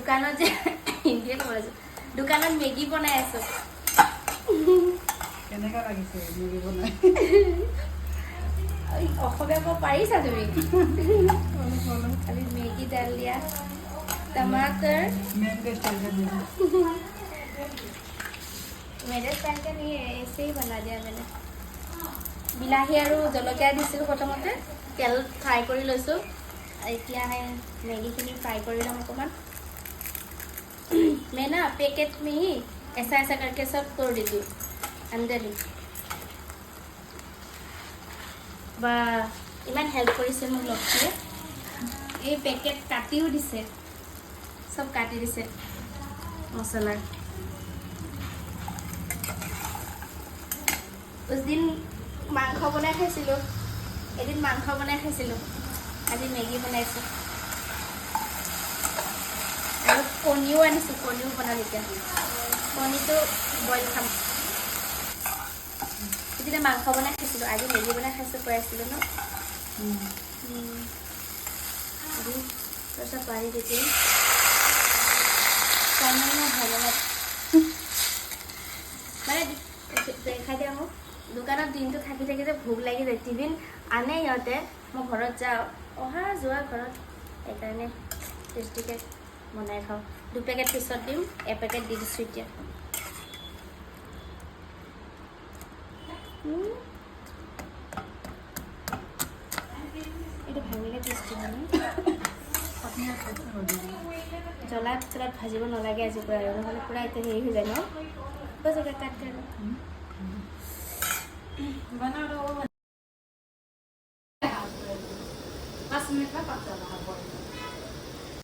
দোকানত যে হিন্দীয়ে ক'ব লাগিছে দোকানত মেগী বনাই আছো কেনেকুৱা লাগিছে মেগী বনাই অসমীয়া ক'ব পাৰিছা তুমি अभी मैगी डाल लिया टमाटर मैंगो स्टाइल का दे मेरे स्टाइल का नहीं है ऐसे ही बना दिया मैंने বিলাহী আৰু জলকীয়া দিছিলোঁ প্ৰথমতে তেল ফ্ৰাই কৰি লৈছোঁ এতিয়া মেগীখিনি फ्राई कर लूँ अकमान मैं ना पैकेट में ही ऐसा ऐसा करके सब तोड़ देती हूँ अंदर ही बा इमान हेल्प কৰিছে মোক লক্ষ্মীয়ে এই পেকেট কাটিও দিছে सब काटी दिसे मसाला उस दिन मांस बनाई खाइছিলোঁ एदिन मांस बनाई खाइছিলোঁ আজি मेगी बनाइছোঁ আৰু কণীও আনিছোঁ কণীও বনাম এতিয়া কণীটো বইল খাম সিদিনা মাংস বনাই খাইছিলোঁ আজি মেগী বনাই খাইছোঁ কৈ আছিলোঁ ন তাৰপিছত পাৰি দিছোঁ মানে দেখাই দিয়া মোক দোকানত দিনটো থাকি থাকি যে ভোক লাগি যায় টিফিন আনে সিহঁতে মই ঘৰত যাওঁ অহা যোৱা ঘৰত সেইকাৰণে টেষ্টিকৈ বনাই খাওঁ 2 পেকেট পিছত দিম 1 পেকেট দি দিছোঁ এতিয়া এইটো ভাঙিলে টেষ্টি হয় জ্বলা তলাত ভাজিব নালাগে আজি পৰা আৰু নহ'লে পূৰা এতিয়া হেৰি হৈ যায় ন জেগা কাট কৰি 5 मिनट में पक जाता है